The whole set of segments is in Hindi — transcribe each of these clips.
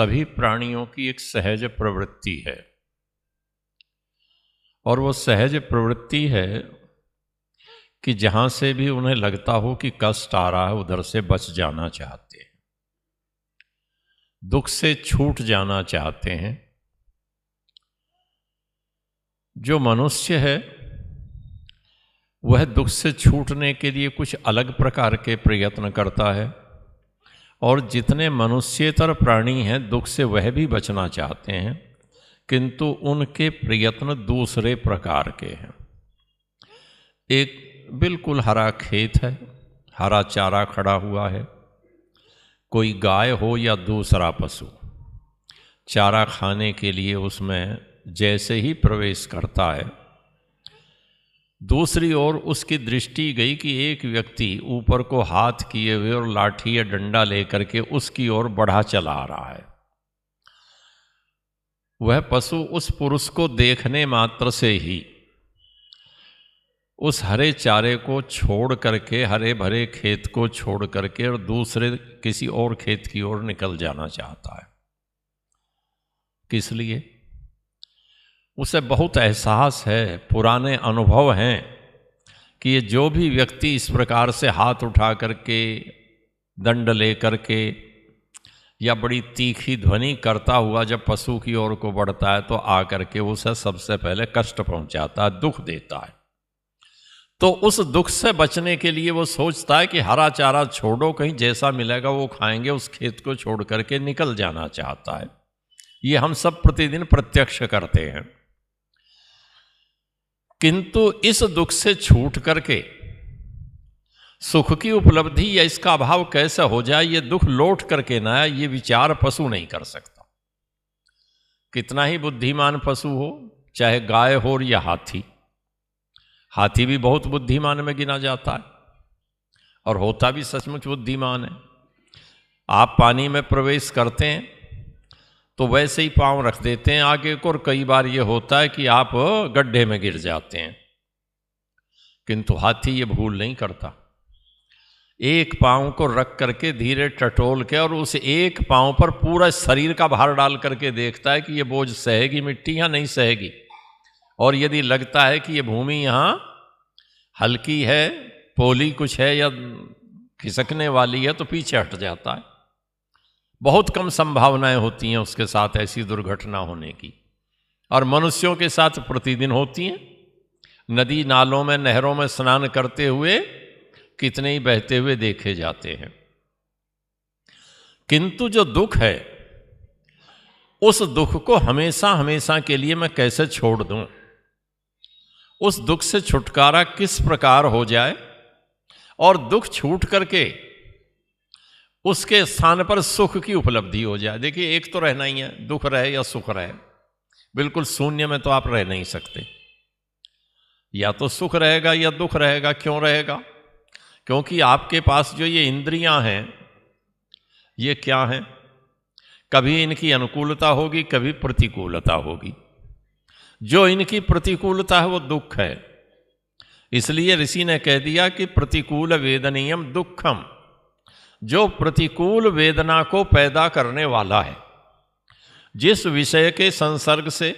सभी प्राणियों की एक सहज प्रवृत्ति है, और वो सहज प्रवृत्ति है कि जहां से भी उन्हें लगता हो कि कष्ट आ रहा है उधर से बच जाना चाहते हैं, दुख से छूट जाना चाहते हैं। जो मनुष्य है वह दुख से छूटने के लिए कुछ अलग प्रकार के प्रयत्न करता है, और जितने मनुष्येतर प्राणी हैं दुख से वह भी बचना चाहते हैं, किंतु उनके प्रयत्न दूसरे प्रकार के हैं। एक बिल्कुल हरा खेत है, हरा चारा खड़ा हुआ है, कोई गाय हो या दूसरा पशु चारा खाने के लिए उसमें जैसे ही प्रवेश करता है, दूसरी ओर उसकी दृष्टि गई कि एक व्यक्ति ऊपर को हाथ किए हुए और लाठी या डंडा लेकर के उसकी ओर बढ़ा चला आ रहा है। वह पशु उस पुरुष को देखने मात्र से ही उस हरे चारे को छोड़ करके, हरे भरे खेत को छोड़ करके और दूसरे किसी और खेत की ओर निकल जाना चाहता है। किस लिए? उसे बहुत एहसास है, पुराने अनुभव हैं कि ये जो भी व्यक्ति इस प्रकार से हाथ उठा करके, दंड ले करके या बड़ी तीखी ध्वनि करता हुआ जब पशु की ओर को बढ़ता है तो आकर के उसे सबसे पहले कष्ट पहुंचाता है, दुख देता है। तो उस दुख से बचने के लिए वो सोचता है कि हरा चारा छोड़ो, कहीं जैसा मिलेगा वो खाएंगे, उस खेत को छोड़ करके निकल जाना चाहता है। ये हम सब प्रतिदिन प्रत्यक्ष करते हैं। किंतु इस दुख से छूट करके सुख की उपलब्धि या इसका अभाव कैसे हो जाए, ये दुख लौट करके ना आए, ये विचार पशु नहीं कर सकता। कितना ही बुद्धिमान पशु हो, चाहे गाय हो या हाथी, हाथी भी बहुत बुद्धिमान में गिना जाता है और होता भी सचमुच बुद्धिमान है। आप पानी में प्रवेश करते हैं तो वैसे ही पांव रख देते हैं आगे को, और कई बार ये होता है कि आप गड्ढे में गिर जाते हैं, किंतु हाथी ये भूल नहीं करता। एक पांव को रख करके धीरे टटोल के और उस एक पांव पर पूरा शरीर का भार डाल करके देखता है कि ये बोझ सहेगी मिट्टी या नहीं सहेगी, और यदि लगता है कि ये भूमि यहाँ हल्की है, पोली कुछ है या खिसकने वाली है, तो पीछे हट जाता है। बहुत कम संभावनाएं होती हैं उसके साथ ऐसी दुर्घटना होने की, और मनुष्यों के साथ प्रतिदिन होती हैं। नदी नालों में, नहरों में स्नान करते हुए कितने ही बहते हुए देखे जाते हैं। किंतु जो दुख है, उस दुख को हमेशा हमेशा के लिए मैं कैसे छोड़ दूं, उस दुख से छुटकारा किस प्रकार हो जाए और दुख छूट करके उसके स्थान पर सुख की उपलब्धि हो जाए। देखिए, एक तो रहना ही है, दुख रहे या सुख रहे, बिल्कुल शून्य में तो आप रह नहीं सकते। या तो सुख रहेगा या दुख रहेगा। क्यों रहेगा? क्योंकि आपके पास जो ये इंद्रियां हैं, ये क्या हैं? कभी इनकी अनुकूलता होगी, कभी प्रतिकूलता होगी। जो इनकी प्रतिकूलता है वो दुख है। इसलिए ऋषि ने कह दिया कि प्रतिकूल वेदनीयम दुखम, जो प्रतिकूल वेदना को पैदा करने वाला है, जिस विषय के संसर्ग से,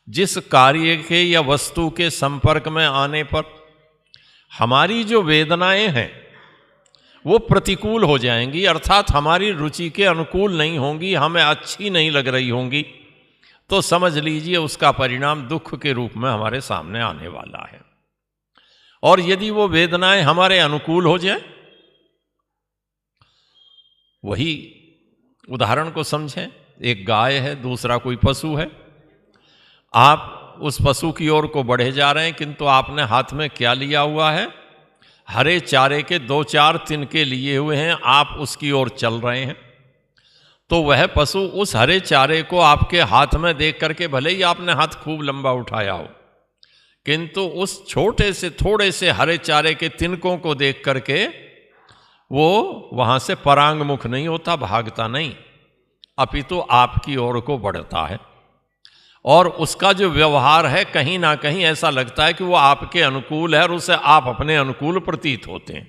जिस कार्य के या वस्तु के संपर्क में आने पर हमारी जो वेदनाएं हैं वो प्रतिकूल हो जाएंगी, अर्थात हमारी रुचि के अनुकूल नहीं होंगी, हमें अच्छी नहीं लग रही होंगी, तो समझ लीजिए उसका परिणाम दुख के रूप में हमारे सामने आने वाला है। और यदि वो वेदनाएं हमारे अनुकूल हो जाए, वही उदाहरण को समझें। एक गाय है, दूसरा कोई पशु है, आप उस पशु की ओर को बढ़े जा रहे हैं, किंतु आपने हाथ में क्या लिया हुआ है? हरे चारे के 2-4 तिनके लिए हुए हैं, आप उसकी ओर चल रहे हैं। तो वह पशु उस हरे चारे को आपके हाथ में देख करके, भले ही आपने हाथ खूब लंबा उठाया हो, किंतु उस छोटे से थोड़े से हरे चारे के तिनकों को देख करके वो वहां से परांगमुख नहीं होता, भागता नहीं, अपितु आपकी ओर को बढ़ता है। और उसका जो व्यवहार है, कहीं ना कहीं ऐसा लगता है कि वो आपके अनुकूल है और उसे आप अपने अनुकूल प्रतीत होते हैं।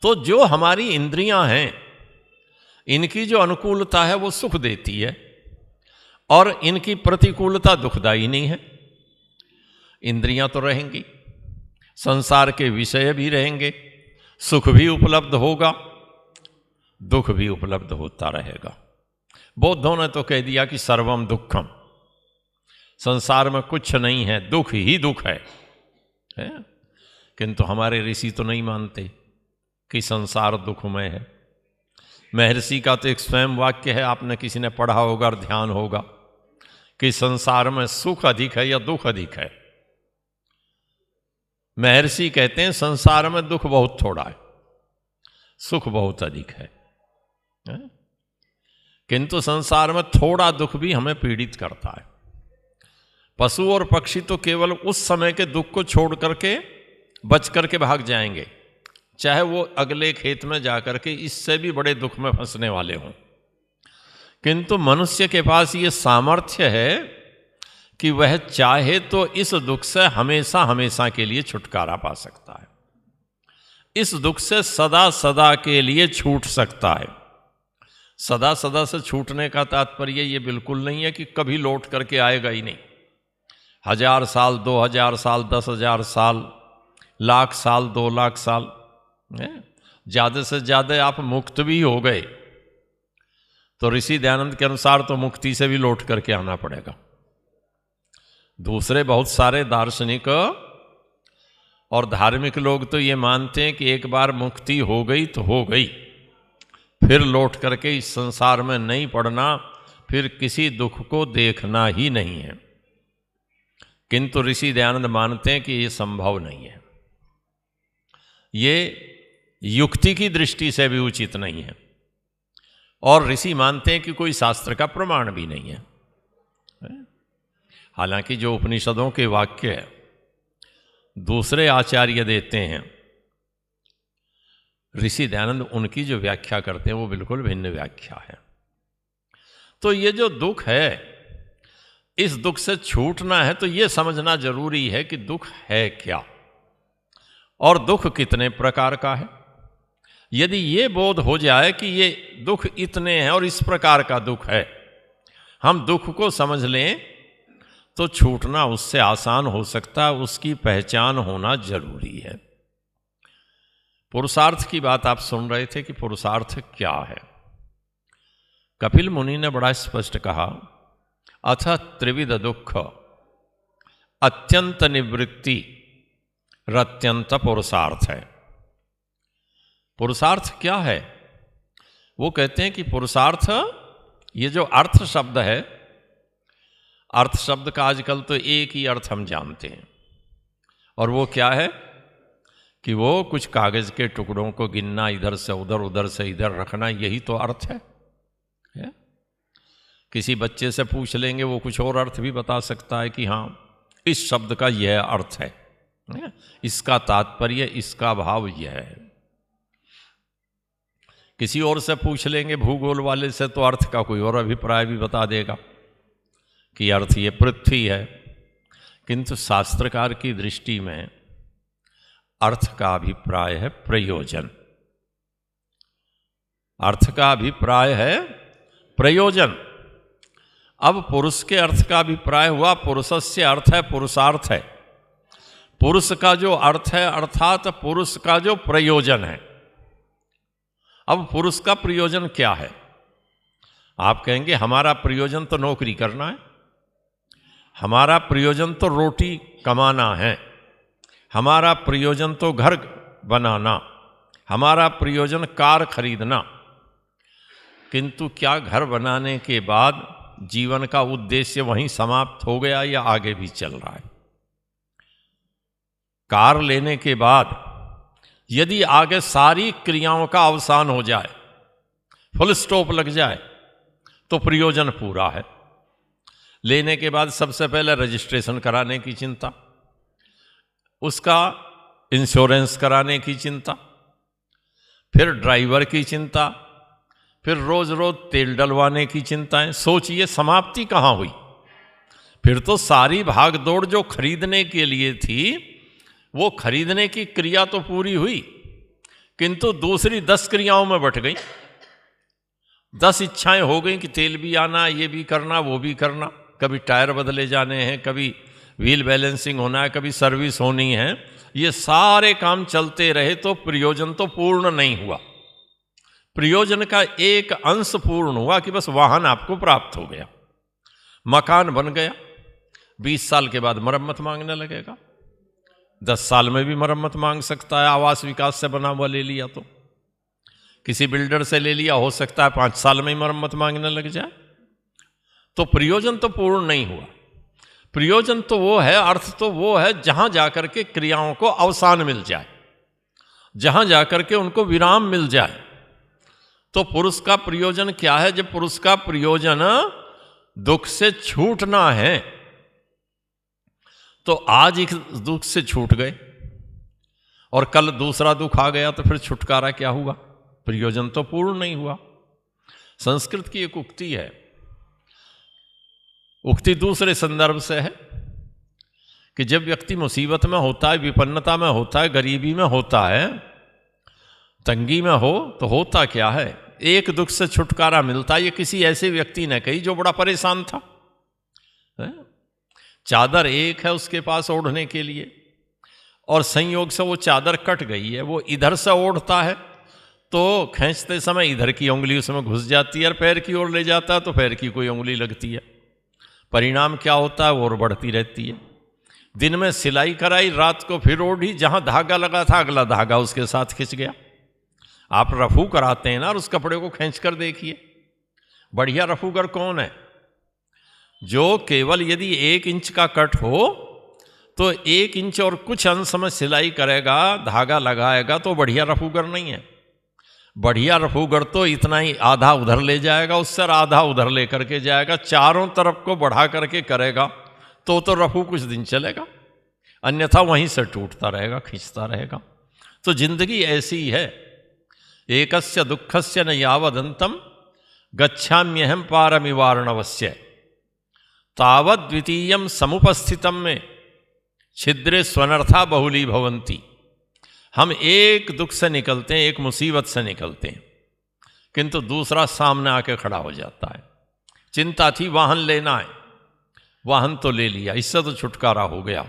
तो जो हमारी इंद्रियां हैं, इनकी जो अनुकूलता है वो सुख देती है और इनकी प्रतिकूलता दुखदायी नहीं है। इंद्रियां तो रहेंगी, संसार के विषय भी रहेंगे, सुख भी उपलब्ध होगा, दुख भी उपलब्ध होता रहेगा। बौद्धों ने तो कह दिया कि सर्वम दुखम, संसार में कुछ नहीं है, दुख ही दुख है? किंतु हमारे ऋषि तो नहीं मानते कि संसार दुखमय है। महर्षि का तो एक स्वयं वाक्य है, आपने किसी ने पढ़ा होगा और ध्यान होगा, कि संसार में सुख अधिक है या दुख अधिक है। महर्षि कहते हैं संसार में दुख बहुत थोड़ा है, सुख बहुत अधिक है। किंतु संसार में थोड़ा दुख भी हमें पीड़ित करता है। पशु और पक्षी तो केवल उस समय के दुख को छोड़ करके बच करके भाग जाएंगे, चाहे वो अगले खेत में जाकर के इससे भी बड़े दुख में फंसने वाले हों। किंतु मनुष्य के पास ये सामर्थ्य है कि वह चाहे तो इस दुख से हमेशा हमेशा के लिए छुटकारा पा सकता है, इस दुख से सदा सदा के लिए छूट सकता है। सदा सदा से छूटने का तात्पर्य ये बिल्कुल नहीं है कि कभी लौट करके आएगा ही नहीं। 1000 साल, 2000 साल, 10,000 साल, लाख साल, 2 लाख साल, ज़्यादा से ज़्यादा आप मुक्त भी हो गए तो ऋषि दयानंद के अनुसार तो मुक्ति से भी लौट करके आना पड़ेगा। दूसरे बहुत सारे दार्शनिक और धार्मिक लोग तो ये मानते हैं कि एक बार मुक्ति हो गई तो हो गई, फिर लौट करके इस संसार में नहीं पड़ना, फिर किसी दुख को देखना ही नहीं है। किंतु ऋषि दयानंद मानते हैं कि ये संभव नहीं है, ये युक्ति की दृष्टि से भी उचित नहीं है, और ऋषि मानते हैं कि कोई शास्त्र का प्रमाण भी नहीं है। हालांकि जो उपनिषदों के वाक्य दूसरे आचार्य देते हैं, ऋषि दयानंद उनकी जो व्याख्या करते हैं वो बिल्कुल भिन्न व्याख्या है। तो ये जो दुख है, इस दुख से छूटना है तो ये समझना जरूरी है कि दुख है क्या और दुख कितने प्रकार का है। यदि ये बोध हो जाए कि ये दुख इतने हैं और इस प्रकार का दुख है, हम दुख को समझ लें तो छूटना उससे आसान हो सकता है। उसकी पहचान होना जरूरी है। पुरुषार्थ की बात आप सुन रहे थे कि पुरुषार्थ क्या है। कपिल मुनि ने बड़ा स्पष्ट कहा, अथ त्रिविध दुख अत्यंत निवृत्ति रत्यंत पुरुषार्थ है। पुरुषार्थ क्या है? वो कहते हैं कि पुरुषार्थ, ये जो अर्थ शब्द है, अर्थ शब्द का आजकल तो एक ही अर्थ हम जानते हैं, और वो क्या है कि वो कुछ कागज के टुकड़ों को गिनना, इधर से उधर, उधर से इधर रखना, यही तो अर्थ है? किसी बच्चे से पूछ लेंगे, वो कुछ और अर्थ भी बता सकता है कि हाँ इस शब्द का यह अर्थ है, इसका तात्पर्य, इसका भाव यह है। किसी और से पूछ लेंगे, भूगोल वाले से, तो अर्थ का कोई और अभिप्राय भी बता देगा कि अर्थ ये पृथ्वी है। किंतु शास्त्रकार की दृष्टि में अर्थ का अभिप्राय है प्रयोजन। अर्थ का अभिप्राय है प्रयोजन। अब पुरुष के अर्थ का अभिप्राय हुआ, पुरुषस्य अर्थ है पुरुषार्थ है, पुरुष का जो अर्थ है अर्थात पुरुष का जो प्रयोजन है। अब पुरुष का प्रयोजन क्या है? आप कहेंगे हमारा प्रयोजन तो नौकरी करना है, हमारा प्रयोजन तो रोटी कमाना है, हमारा प्रयोजन तो घर बनाना, हमारा प्रयोजन कार खरीदना। किंतु क्या घर बनाने के बाद जीवन का उद्देश्य वहीं समाप्त हो गया या आगे भी चल रहा है? कार लेने के बाद यदि आगे सारी क्रियाओं का अवसान हो जाए, फुल स्टॉप लग जाए, तो प्रयोजन पूरा है। लेने के बाद सबसे पहले रजिस्ट्रेशन कराने की चिंता, उसका इंश्योरेंस कराने की चिंता, फिर ड्राइवर की चिंता, फिर रोज रोज तेल डलवाने की चिंताएं। सोचिए समाप्ति कहाँ हुई? फिर तो सारी भागदौड़ जो खरीदने के लिए थी, वो खरीदने की क्रिया तो पूरी हुई, किंतु दूसरी 10 क्रियाओं में बट गई। 10 इच्छाएं हो गई कि तेल भी आना, ये भी करना, वो भी करना, कभी टायर बदले जाने हैं, कभी व्हील बैलेंसिंग होना है, कभी सर्विस होनी है। ये सारे काम चलते रहे तो प्रयोजन तो पूर्ण नहीं हुआ। प्रयोजन का एक अंश पूर्ण हुआ कि बस वाहन आपको प्राप्त हो गया, मकान बन गया। 20 साल के बाद मरम्मत मांगने लगेगा, 10 साल में भी मरम्मत मांग सकता है। आवास विकास से बना हुआ ले लिया तो, किसी बिल्डर से ले लिया, हो सकता है 5 साल में ही मरम्मत मांगने लग जाए। तो प्रयोजन तो पूर्ण नहीं हुआ। प्रयोजन तो वो है, अर्थ तो वो है जहां जाकर के क्रियाओं को अवसान मिल जाए, जहां जाकर के उनको विराम मिल जाए। तो पुरुष का प्रयोजन क्या है? जब पुरुष का प्रयोजन दुख से छूटना है, तो आज एक दुख से छूट गए और कल दूसरा दुख आ गया, तो फिर छुटकारा क्या हुआ? प्रयोजन तो पूर्ण नहीं हुआ। संस्कृत की एक उक्ति है, उक्ति दूसरे संदर्भ से है कि जब व्यक्ति मुसीबत में होता है, विपन्नता में होता है, गरीबी में होता है, तंगी में हो, तो होता क्या है? एक दुख से छुटकारा मिलता है। ये किसी ऐसे व्यक्ति ने कही जो बड़ा परेशान था, चादर एक है उसके पास ओढ़ने के लिए, और संयोग से वो चादर कट गई है। वो इधर से ओढ़ता है तो खींचते समय इधर की उंगली उसमें घुस जाती है, और पैर की ओर ले जाता है तो पैर की कोई उंगली लगती है। परिणाम क्या होता है? वो और बढ़ती रहती है। दिन में सिलाई कराई, रात को फिर ओढ़ी, जहां धागा लगा था अगला धागा उसके साथ खिंच गया। आप रफू कराते हैं ना, और उस कपड़े को खींच कर देखिए, बढ़िया रफूगर कौन है? जो केवल यदि 1 इंच का कट हो तो 1 इंच और कुछ अंश में सिलाई करेगा, धागा लगाएगा, तो बढ़िया रफूगर नहीं है। बढ़िया रफूगर तो इतना ही आधा उधर ले जाएगा, उससे आधा उधर ले करके जाएगा, चारों तरफ को बढ़ा करके करेगा, तो रफू कुछ दिन चलेगा, अन्यथा वहीं से टूटता रहेगा, खींचता रहेगा। तो जिंदगी ऐसी ही है। एकस्य दुःखस्य न यावदंतम गच्छाम्यहं पारमिवार्णवस्य तावद् द्वितीयं समुपस्थितम में छिद्रे स्वनर्था बहुली भवन्ति। हम एक दुख से निकलते हैं, एक मुसीबत से निकलते हैं, किंतु दूसरा सामने आके खड़ा हो जाता है। चिंता थी वाहन लेना है, वाहन तो ले लिया, इससे तो छुटकारा हो गया,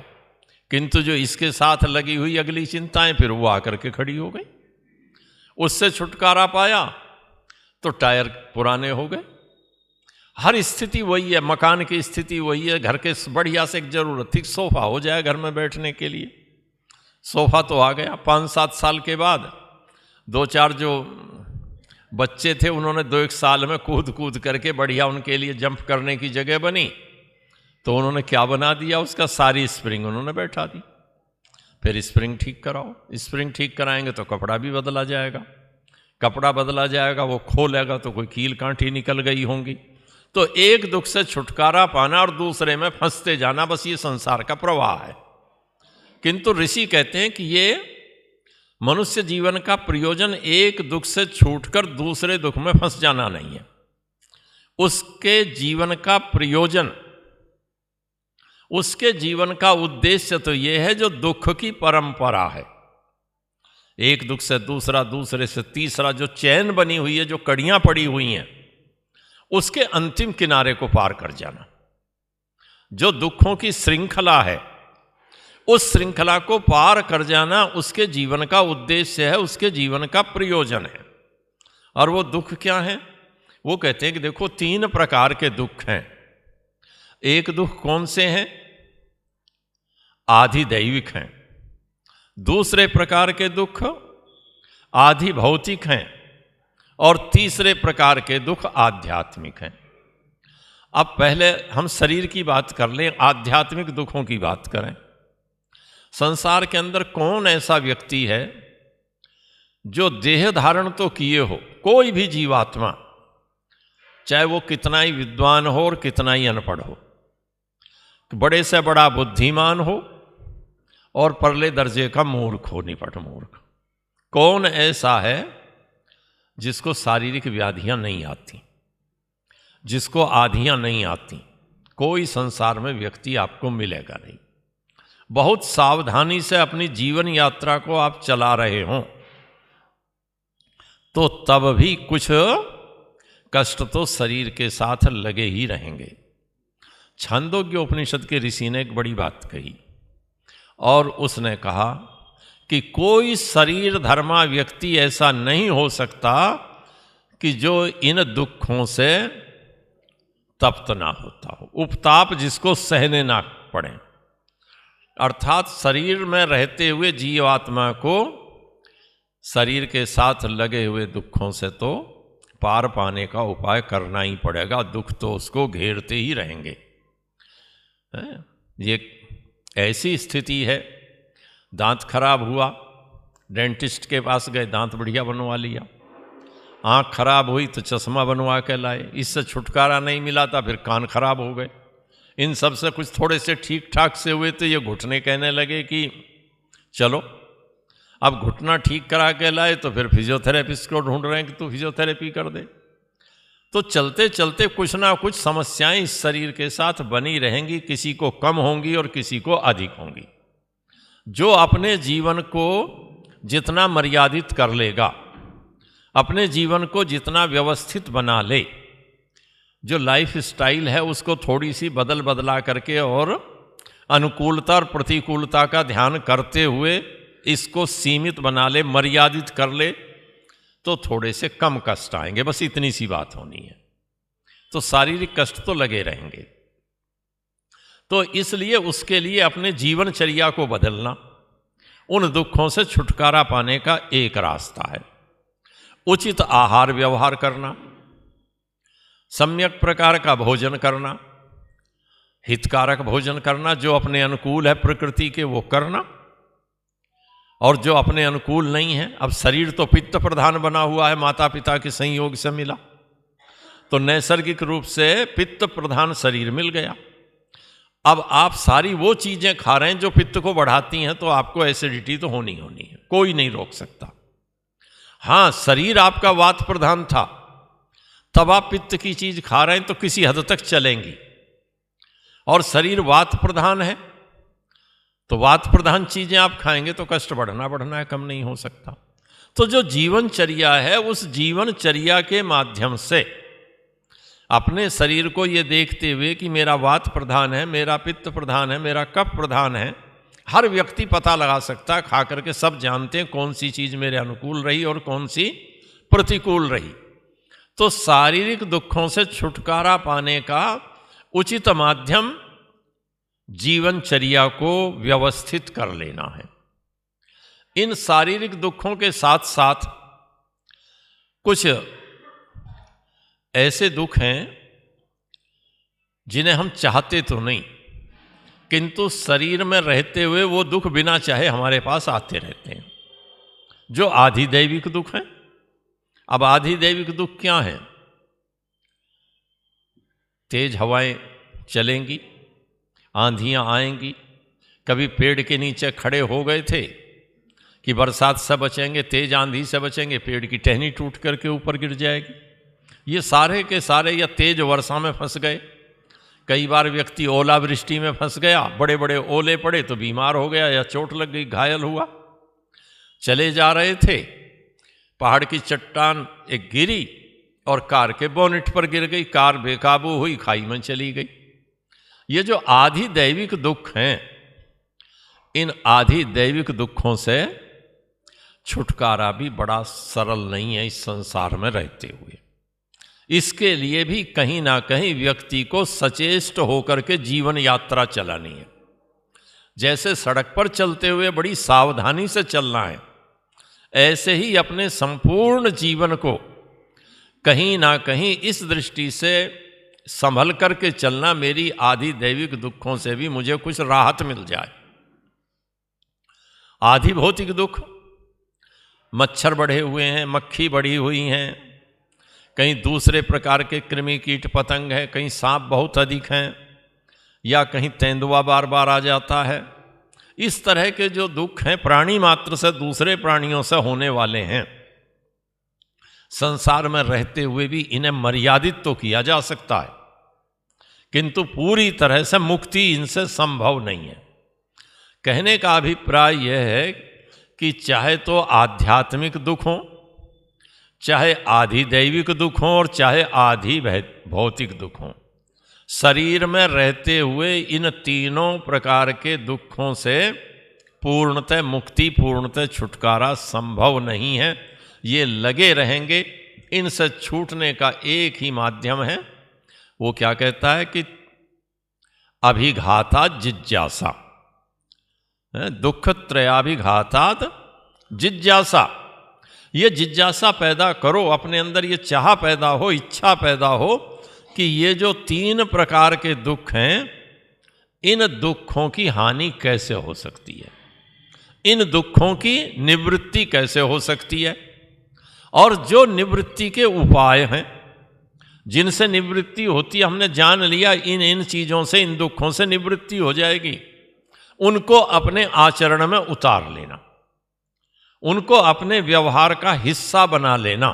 किंतु जो इसके साथ लगी हुई अगली चिंताएं फिर वो आकर के खड़ी हो गई। उससे छुटकारा पाया तो टायर पुराने हो गए। हर स्थिति वही है, मकान की स्थिति वही है। घर के बढ़िया से एक जरूरत थी, सोफा हो जाए घर में बैठने के लिए, सोफा तो आ गया। 5-7 साल के बाद 2-4 जो बच्चे थे उन्होंने 2-1 साल में कूद कूद करके बढ़िया उनके लिए जंप करने की जगह बनी, तो उन्होंने क्या बना दिया? उसका सारी स्प्रिंग उन्होंने बैठा दी। फिर स्प्रिंग ठीक कराओ, स्प्रिंग ठीक कराएंगे तो कपड़ा भी बदला जाएगा, कपड़ा बदला जाएगा, वो खोलेगा तो कोई कील कांठी निकल गई होंगी। तो एक दुख से छुटकारा पाना और दूसरे में फंसते जाना, बस ये संसार का प्रवाह है। किंतु ऋषि कहते हैं कि ये मनुष्य जीवन का प्रयोजन एक दुख से छूटकर दूसरे दुख में फंस जाना नहीं है। उसके जीवन का प्रयोजन, उसके जीवन का उद्देश्य तो यह है जो दुख की परंपरा है। एक दुख से दूसरा, दूसरे से तीसरा, जो चैन बनी हुई है, जो कड़ियां पड़ी हुई हैं, उसके अंतिम किनारे को पार कर जाना। जो दुखों की श्रृंखला है, उस श्रृंखला को पार कर जाना उसके जीवन का उद्देश्य है, उसके जीवन का प्रयोजन है। और वो दुख क्या है? वो कहते हैं कि देखो 3 प्रकार के दुख हैं। एक दुख कौन से हैं? आधि दैविक हैं। दूसरे प्रकार के दुख आधि भौतिक हैं, और तीसरे प्रकार के दुख आध्यात्मिक हैं। अब पहले हम शरीर की बात कर लें, आध्यात्मिक दुखों की बात करें। संसार के अंदर कौन ऐसा व्यक्ति है जो देह धारण तो किए हो, कोई भी जीवात्मा, चाहे वो कितना ही विद्वान हो और कितना ही अनपढ़ हो, बड़े से बड़ा बुद्धिमान हो और परले दर्जे का मूर्ख हो, निपट मूर्ख, कौन ऐसा है जिसको शारीरिक व्याधियां नहीं आती, जिसको आधियां नहीं आती? कोई संसार में व्यक्ति आपको मिलेगा नहीं। बहुत सावधानी से अपनी जीवन यात्रा को आप चला रहे हों तो तब भी कुछ कष्ट तो शरीर के साथ लगे ही रहेंगे। छांदोग्य उपनिषद के ऋषि ने एक बड़ी बात कही और उसने कहा कि कोई शरीर धर्मा व्यक्ति ऐसा नहीं हो सकता कि जो इन दुखों से तप्त ना होता हो, उपताप जिसको सहने ना पड़े। अर्थात शरीर में रहते हुए जीवात्मा को शरीर के साथ लगे हुए दुखों से तो पार पाने का उपाय करना ही पड़ेगा। दुख तो उसको घेरते ही रहेंगे। ये ऐसी स्थिति है, दांत खराब हुआ, डेंटिस्ट के पास गए, दांत बढ़िया बनवा लिया। आँख खराब हुई तो चश्मा बनवा के लाए, इससे छुटकारा नहीं मिला था, फिर कान खराब हो गए। इन सब से कुछ थोड़े से ठीक ठाक से हुए तो ये घुटने कहने लगे कि चलो अब घुटना ठीक करा के लाए, तो फिर फिजियोथेरेपिस्ट को ढूंढ रहे हैं कि तू फिजियोथेरेपी कर दे। तो चलते चलते कुछ ना कुछ समस्याएं इस शरीर के साथ बनी रहेंगी, किसी को कम होंगी और किसी को अधिक होंगी। जो अपने जीवन को जितना मर्यादित कर लेगा, अपने जीवन को जितना व्यवस्थित बना ले, जो लाइफ स्टाइल है उसको थोड़ी सी बदला करके और अनुकूलता और प्रतिकूलता का ध्यान करते हुए इसको सीमित बना ले, मर्यादित कर ले, तो थोड़े से कम कष्ट आएंगे। बस इतनी सी बात होनी है। तो शारीरिक कष्ट तो लगे रहेंगे। तो इसलिए उसके लिए अपने जीवनचर्या को बदलना, उन दुखों से छुटकारा पाने का एक रास्ता है। उचित आहार व्यवहार करना, सम्यक प्रकार का भोजन करना, हितकारक भोजन करना, जो अपने अनुकूल है प्रकृति के वो करना, और जो अपने अनुकूल नहीं है, अब शरीर तो पित्त प्रधान बना हुआ है, माता पिता के संयोग से मिला, तो नैसर्गिक रूप से पित्त प्रधान शरीर मिल गया। अब आप सारी वो चीजें खा रहे हैं जो पित्त को बढ़ाती हैं, तो आपको एसिडिटी तो होनी है, कोई नहीं रोक सकता। हाँ, शरीर आपका वात प्रधान था, तब आप पित्त की चीज खा रहे हैं तो किसी हद तक चलेंगी। और शरीर वात प्रधान है तो वात प्रधान चीजें आप खाएंगे तो कष्ट बढ़ना है, कम नहीं हो सकता। तो जो जीवनचर्या है, उस जीवनचर्या के माध्यम से अपने शरीर को ये देखते हुए कि मेरा वात प्रधान है, मेरा पित्त प्रधान है, मेरा कफ प्रधान है, हर व्यक्ति पता लगा सकता है, खा करके सब जानते हैं कौन सी चीज मेरे अनुकूल रही और कौन सी प्रतिकूल रही। तो शारीरिक दुखों से छुटकारा पाने का उचित माध्यम जीवनचर्या को व्यवस्थित कर लेना है। इन शारीरिक दुखों के साथ साथ कुछ ऐसे दुख हैं जिन्हें हम चाहते तो नहीं, किंतु शरीर में रहते हुए वो दुख बिना चाहे हमारे पास आते रहते हैं, जो आधिदैविक दुख हैं। अब आधिदैविक दुख क्या है? तेज हवाएं चलेंगी, आंधियां आएंगी। कभी पेड़ के नीचे खड़े हो गए थे कि बरसात से बचेंगे, तेज आंधी से बचेंगे, पेड़ की टहनी टूट करके ऊपर गिर जाएगी। ये सारे के सारे, या तेज वर्षा में फंस गए, कई बार व्यक्ति ओलावृष्टि में फंस गया, बड़े बड़े ओले पड़े तो बीमार हो गया या चोट लग गई, घायल हुआ। चले जा रहे थे, पहाड़ की चट्टान एक गिरी और कार के बोनेट पर गिर गई, कार बेकाबू हुई, खाई में चली गई। ये जो आधिदैविक दुख हैं, इन आधिदैविक दुखों से छुटकारा भी बड़ा सरल नहीं है इस संसार में रहते हुए। इसके लिए भी कहीं ना कहीं व्यक्ति को सचेष्ट होकर के जीवन यात्रा चलानी है। जैसे सड़क पर चलते हुए बड़ी सावधानी से चलना है, ऐसे ही अपने संपूर्ण जीवन को कहीं ना कहीं इस दृष्टि से संभल करके चलना, मेरी आधि दैविक दुखों से भी मुझे कुछ राहत मिल जाए। आधि भौतिक दुख, मच्छर बढ़े हुए हैं, मक्खी बढ़ी हुई हैं, कहीं दूसरे प्रकार के कृमि कीट पतंग है, कहीं सांप बहुत अधिक हैं, या कहीं तेंदुआ बार बार आ जाता है। इस तरह के जो दुख हैं प्राणी मात्र से दूसरे प्राणियों से होने वाले हैं, संसार में रहते हुए भी इन्हें मर्यादित तो किया जा सकता है, किंतु पूरी तरह से मुक्ति इनसे संभव नहीं है। कहने का अभिप्राय यह है कि चाहे तो आध्यात्मिक दुख हो, चाहे आधि दैविक दुख हो और चाहे आधि भौतिक दुख हो, शरीर में रहते हुए इन तीनों प्रकार के दुखों से पूर्णतः मुक्ति, पूर्णतः छुटकारा संभव नहीं है। ये लगे रहेंगे। इनसे छूटने का एक ही माध्यम है। वो क्या कहता है कि अभिघाता जिज्ञासा, दुख त्रयाभिघातात जिज्ञासा। ये जिज्ञासा पैदा करो अपने अंदर, ये चाह पैदा हो, इच्छा पैदा हो कि ये जो तीन प्रकार के दुख हैं, इन दुखों की हानि कैसे हो सकती है, इन दुखों की निवृत्ति कैसे हो सकती है, और जो निवृत्ति के उपाय हैं जिनसे निवृत्ति होती है, हमने जान लिया इन चीज़ों से, इन दुखों से निवृत्ति हो जाएगी। उनको अपने आचरण में उतार लेना, उनको अपने व्यवहार का हिस्सा बना लेना।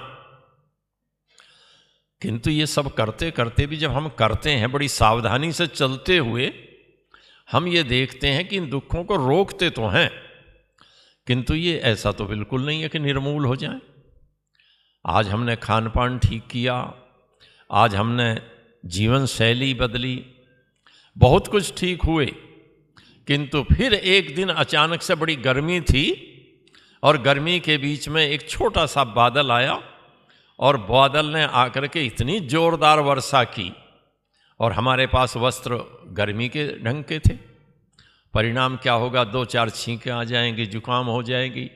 किंतु ये सब करते करते भी जब हम करते हैं, बड़ी सावधानी से चलते हुए, हम ये देखते हैं कि इन दुखों को रोकते तो हैं, किंतु ये ऐसा तो बिल्कुल नहीं है कि निर्मूल हो जाए। आज हमने खान पान ठीक किया, आज हमने जीवन शैली बदली, बहुत कुछ ठीक हुए, किंतु फिर एक दिन अचानक से बड़ी गर्मी थी और गर्मी के बीच में एक छोटा सा बादल आया और बादल ने आकर के इतनी जोरदार वर्षा की और हमारे पास वस्त्र गर्मी के ढंग के थे। परिणाम क्या होगा, 2-4 छींकें आ जाएंगी, जुकाम हो जाएगी।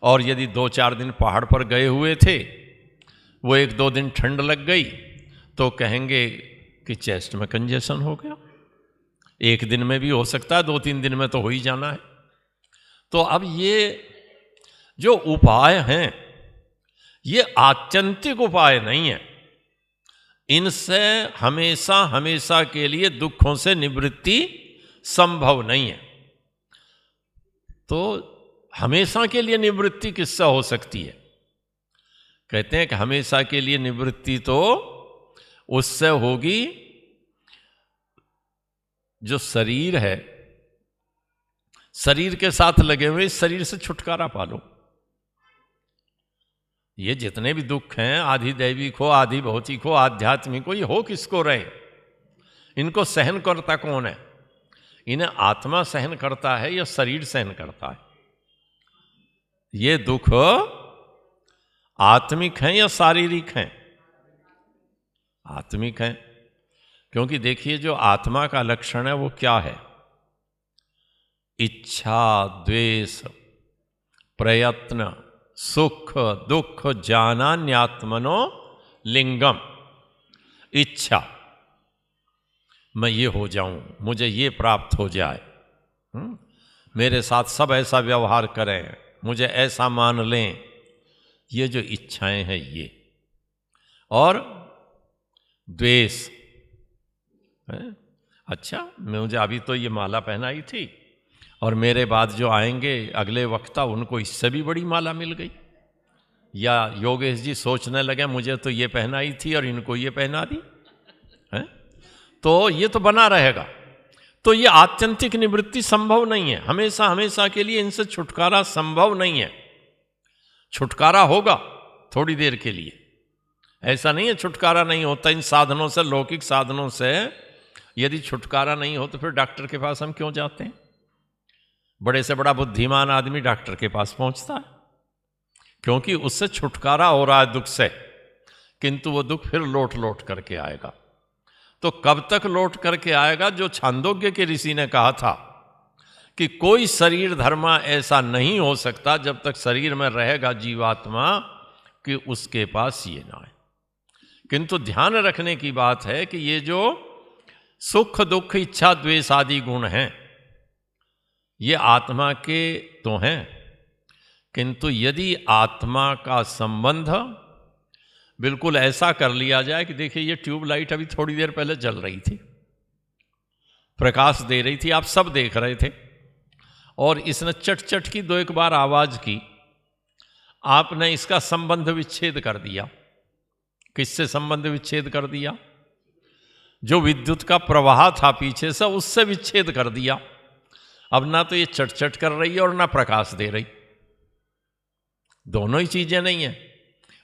और यदि 2-4 दिन पहाड़ पर गए हुए थे, वो 1-2 दिन ठंड लग गई तो कहेंगे कि चेस्ट में कंजेशन हो गया। एक दिन में भी हो सकता है, 2-3 दिन में तो हो ही जाना है। तो अब ये जो उपाय हैं, ये आत्यंतिक उपाय नहीं है। इनसे हमेशा हमेशा के लिए दुखों से निवृत्ति संभव नहीं है। तो हमेशा के लिए निवृत्ति किससे हो सकती है? कहते हैं कि हमेशा के लिए निवृत्ति तो उससे होगी जो शरीर है, शरीर के साथ लगे हुए शरीर से छुटकारा पालो। ये जितने भी दुख हैं, आधि दैविक हो, आधि भौतिक हो, आध्यात्मिक हो, ये हो किसको रहे? इनको सहन करता कौन है? इन्हें आत्मा सहन करता है या शरीर सहन करता है? ये दुख आत्मिक हैं या शारीरिक हैं? आत्मिक हैं। क्योंकि देखिए, जो आत्मा का लक्षण है वो क्या है? इच्छा, द्वेष, प्रयत्न, सुख दुख जानान्यात्मनो लिंगम। इच्छा, मैं ये हो जाऊं, मुझे ये प्राप्त हो जाए, मेरे साथ सब ऐसा व्यवहार करें, मुझे ऐसा मान लें, ये जो इच्छाएं हैं ये। और द्वेष, अच्छा मुझे अभी तो ये माला पहनाई थी और मेरे बाद जो आएंगे अगले वक्ता, उनको इससे भी बड़ी माला मिल गई। या योगेश जी सोचने लगे मुझे तो ये पहनाई थी और इनको ये पहना दी है, तो ये तो बना रहेगा। तो ये आत्यंतिक निवृत्ति संभव नहीं है। हमेशा हमेशा के लिए इनसे छुटकारा संभव नहीं है। छुटकारा होगा थोड़ी देर के लिए, ऐसा नहीं है छुटकारा नहीं होता। इन साधनों से, लौकिक साधनों से यदि छुटकारा नहीं हो तो फिर डॉक्टर के पास हम क्यों जाते हैं? बड़े से बड़ा बुद्धिमान आदमी डॉक्टर के पास पहुंचता है क्योंकि उससे छुटकारा हो रहा है दुख से, किंतु वो दुख फिर लौट लौट करके आएगा। तो कब तक लौट करके आएगा? जो छांदोग्य के ऋषि ने कहा था कि कोई शरीर धर्मा ऐसा नहीं हो सकता जब तक शरीर में रहेगा जीवात्मा कि उसके पास ये ना आए। किंतु ध्यान रखने की बात है कि ये जो सुख दुख इच्छा द्वेष आदि गुण हैं, ये आत्मा के तो हैं, किंतु यदि आत्मा का संबंध बिल्कुल ऐसा कर लिया जाए कि देखिए ये ट्यूबलाइट अभी थोड़ी देर पहले जल रही थी, प्रकाश दे रही थी, आप सब देख रहे थे, और इसने चट चट की 2-1 बार आवाज की, आपने इसका संबंध विच्छेद कर दिया। किससे संबंध विच्छेद कर दिया? जो विद्युत का प्रवाह था पीछे से, उससे विच्छेद कर दिया। अब ना तो ये चट चट कर रही है और ना प्रकाश दे रही। दोनों ही चीजें नहीं है।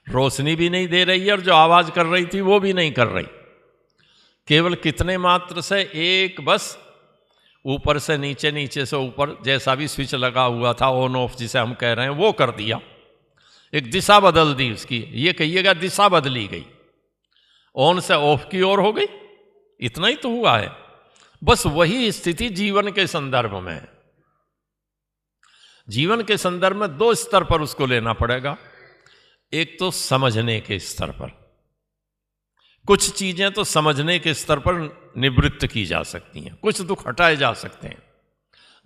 रोशनी भी नहीं दे रही है और जो आवाज कर रही थी वो भी नहीं कर रही। केवल कितने मात्र से एक बस ऊपर से नीचे, नीचे से ऊपर, जैसा भी स्विच लगा हुआ था ऑन ऑफ जिसे हम कह रहे हैं, वो कर दिया, एक दिशा बदल दी उसकी। ये कहिएगा दिशा बदली गई, ऑन से ऑफ की ओर हो गई, इतना ही तो हुआ है। बस वही स्थिति जीवन के संदर्भ में है। जीवन के संदर्भ में दो स्तर पर उसको लेना पड़ेगा। एक तो समझने के स्तर पर, कुछ चीजें तो समझने के स्तर पर निवृत्त की जा सकती हैं, कुछ दुख हटाए जा सकते हैं।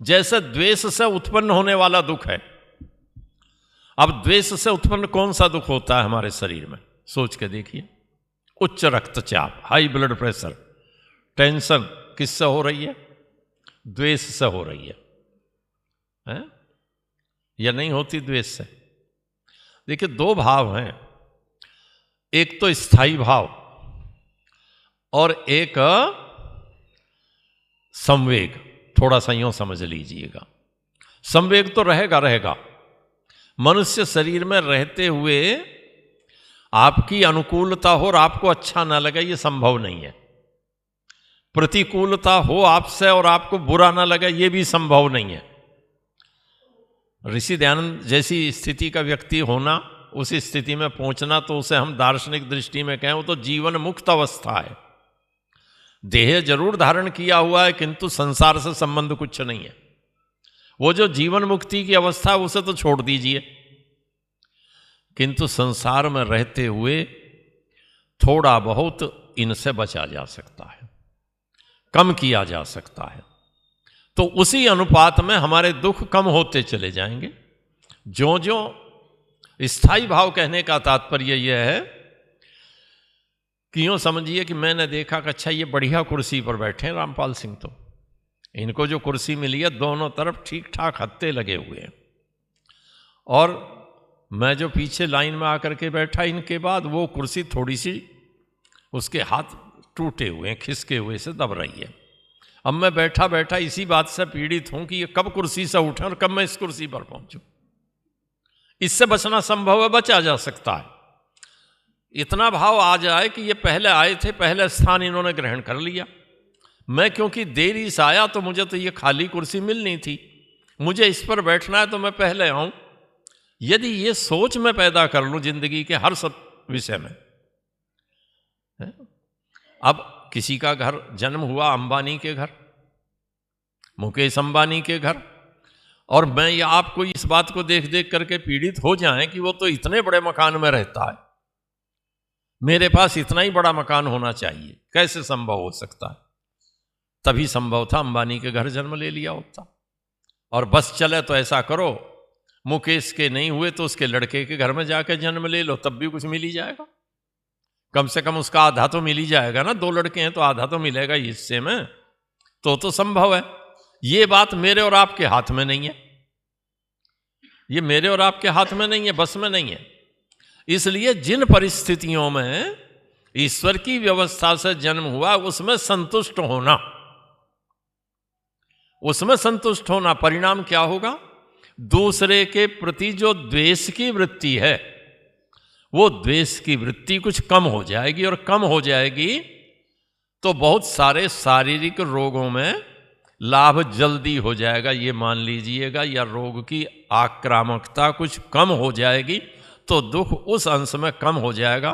जैसे द्वेष से उत्पन्न होने वाला दुख है। अब द्वेष से उत्पन्न कौन सा दुख होता है हमारे शरीर में, सोच के देखिए। उच्च रक्तचाप, हाई ब्लड प्रेशर, टेंशन किससे हो रही है? द्वेष से हो रही है? या नहीं होती द्वेष से? देखिए, दो भाव हैं, एक तो स्थायी भाव और एक संवेग। थोड़ा सा यूं समझ लीजिएगा, संवेग तो रहेगा। मनुष्य शरीर में रहते हुए आपकी अनुकूलता हो और आपको अच्छा ना लगे, ये संभव नहीं है। प्रतिकूलता हो आपसे और आपको बुरा ना लगे, ये भी संभव नहीं है। ऋषि दयानंद जैसी स्थिति का व्यक्ति होना, उस स्थिति में पहुंचना, तो उसे हम दार्शनिक दृष्टि में कहें वो तो जीवन मुक्त अवस्था है। देह जरूर धारण किया हुआ है, किंतु संसार से संबंध कुछ नहीं है। वो जो जीवन मुक्ति की अवस्था है उसे तो छोड़ दीजिए, किंतु संसार में रहते हुए थोड़ा बहुत इनसे बचा जा सकता है, कम किया जा सकता है। तो उसी अनुपात में हमारे दुख कम होते चले जाएंगे। जो जो स्थायी भाव कहने का तात्पर्य यह है कि यूँ समझिए कि मैंने देखा कि अच्छा ये बढ़िया कुर्सी पर बैठे हैं रामपाल सिंह, तो इनको जो कुर्सी मिली है दोनों तरफ ठीक ठाक हत्ते लगे हुए हैं, और मैं जो पीछे लाइन में आकर के बैठा, इनके बाद वो कुर्सी थोड़ी सी उसके हाथ टूटे हुए हैं, खिसके हुए से दब रही है। अब मैं बैठा बैठा इसी बात से पीड़ित हूं कि ये कब कुर्सी से उठे और कब मैं इस कुर्सी पर पहुंचूं। इससे बचना संभव है, बचा जा सकता है। इतना भाव आ जाए कि ये पहले आए थे, पहले स्थान इन्होंने ग्रहण कर लिया, मैं क्योंकि देरी से आया तो मुझे तो ये खाली कुर्सी मिलनी थी, मुझे इस पर बैठना है तो मैं पहले आऊं। यदि ये सोच मैं पैदा कर लूं जिंदगी के हर सब विषय में, अब किसी का घर जन्म हुआ अंबानी के घर, मुकेश अंबानी के घर, और मैं या आपको इस बात को देख देख करके पीड़ित हो जाएं कि वो तो इतने बड़े मकान में रहता है, मेरे पास इतना ही बड़ा मकान होना चाहिए, कैसे संभव हो सकता है? तभी संभव था अंबानी के घर जन्म ले लिया होता। और बस चले तो ऐसा करो, मुकेश के नहीं हुए तो उसके लड़के के घर में जाकर जन्म ले लो, तब भी कुछ मिल ही जाएगा। कम से कम उसका आधा तो मिल ही जाएगा ना, दो लड़के हैं तो आधा तो मिलेगा हिस्से में, तो संभव है। ये बात मेरे और आपके हाथ में नहीं है, ये मेरे और आपके हाथ में नहीं है, बस में नहीं है। इसलिए जिन परिस्थितियों में ईश्वर की व्यवस्था से जन्म हुआ उसमें संतुष्ट होना, उसमें संतुष्ट होना, परिणाम क्या होगा? दूसरे के प्रति जो द्वेष की वृत्ति है, वो द्वेष की वृत्ति कुछ कम हो जाएगी, और कम हो जाएगी तो बहुत सारे शारीरिक रोगों में लाभ जल्दी हो जाएगा, ये मान लीजिएगा, या रोग की आक्रामकता कुछ कम हो जाएगी, तो दुख उस अंश में कम हो जाएगा